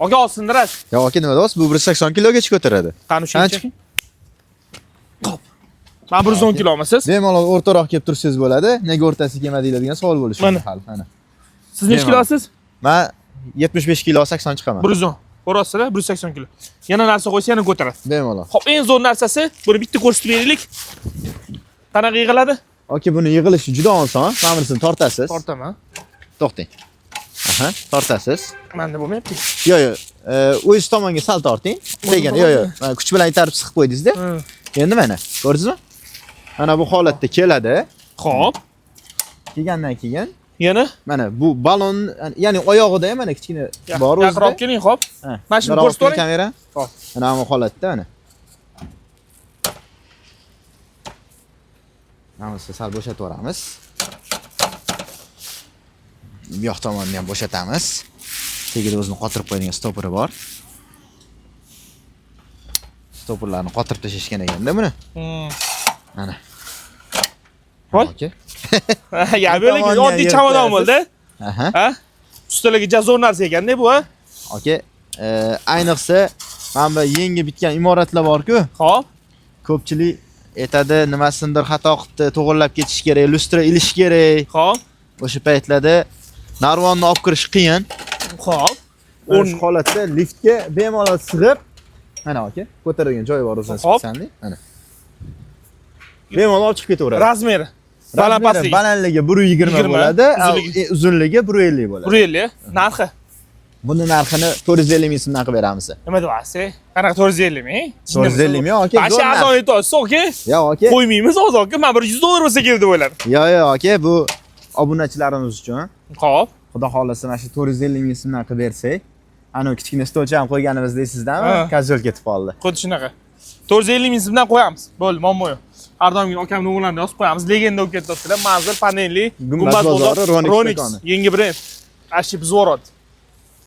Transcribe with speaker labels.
Speaker 1: Aka olsindirar.
Speaker 2: Yo'q, aka nima deyapsiz? Bu 180 kilogacha ko'taradi.
Speaker 1: Qani shuncha. Xo'p. Men 110 kilo olmasiz?
Speaker 2: Bemalol o'rtaroq kelib tursangiz bo'ladi. Nega o'rtasiga kelmadinglar degan savol bo'lishi mumkin hali. Mana.
Speaker 1: Siz necha kilosiz?
Speaker 2: Men 75 kilo 80 chiqaman.
Speaker 1: 110. Ko'rasizlar, 180 kilo. Yana narsa qo'ysa yana ko'taradi.
Speaker 2: Bemalol.
Speaker 1: Xo'p, eng zo'r narsasi, buni bitta ko'rsatib beraylik. Qanaqa yig'iladi?
Speaker 2: Aka, buni yig'ilishi juda oson. Ta'mirisini tortasiz.
Speaker 1: Tortaman.
Speaker 2: To'xting. Aha, tortasiz.
Speaker 1: Menda bo'lmayapti.
Speaker 2: Yo'q, o'zingiz tomonga sal torting. Sekin, yo'q. Kuch bilan itarib siqib qo'ydingiz-da. Endi mana, ko'rdingizmi? Mana bu holatda keladi.
Speaker 1: Xo'p.
Speaker 2: Kelgandan keyin
Speaker 1: yana
Speaker 2: mana bu balon, ya'ni oyog'ida ham mana kichkina bor o'zida.
Speaker 1: Yaqinroq keling, xo'p. Mana shuni ko'rsatib oling.
Speaker 2: Kamera.
Speaker 1: Xo'p.
Speaker 2: Mana bu holatda mana. Mana sal bo'shatib yuboramiz. Bu yoq tomonni ham bo'shatamiz. Tegida o'zini qotirib qo'yadigan stoperi bor. Stoperlarni qotirib tashlashgan ekanda buni. Mana.
Speaker 1: Voy. Ya böyle oddiy chamadon bo'ldi.
Speaker 2: Aha.
Speaker 1: Ha? Ustalarga jazo'r narsa ekanda bu, ha?
Speaker 2: Aka, ayniqsa mana bu yangi bitgan imoratlar bor-ku.
Speaker 1: Xo'p.
Speaker 2: Ko'pchilik aytadi, nimasindir xato qilibdi, to'g'irlab ketish kerak, lustra ilish kerak.
Speaker 1: Xo'p.
Speaker 2: O'sha paytlarda narvonni olib kirish qiyin.
Speaker 1: Xo'p.
Speaker 2: O'sha holatda liftga bemalol sig'ib, mana aka, ko'taradigan joyi bor o'zini spesialniy. Mana. Bemalol chiqib ketaveradi.
Speaker 1: Razmeri. Balandligi.
Speaker 2: Balandligi 120 bo'ladi, uzunligi 150 bo'ladi.
Speaker 1: 150. Narxi?
Speaker 2: Buni narxini 450 ming so'mdan qilib beramiz.
Speaker 1: Nima deyapsiz? Qanaqa 450 ming?
Speaker 2: 450 ming, aka.
Speaker 1: Mana shu arzon aytasiz, aka?
Speaker 2: Yo'q, aka.
Speaker 1: Qo'ymaymiz hozir, aka. Men 100 dollar bo'lsa kerak deb o'yladim.
Speaker 2: Yo'q, aka, bu obunachilarimiz uchun.
Speaker 1: Xo'p.
Speaker 2: Xudo xolasa mana shu 450 ming so'mdan qilib bersak, ana kichkina stolcha ham qo'yganimiz deysizmi? Kazol ketib qoldi.
Speaker 1: Xuddi shunaqa. 450 ming so'mdan qo'yamiz. Bo'ldi, muammo yo'q. Har doimgi akamning o'g'larini yozib qo'yamiz. Legenda bo'lib ketyaptilar. Manzil, panelli,
Speaker 2: Gumbaz bozori,
Speaker 1: Ronix, yangi brend. Ashib zo'rot.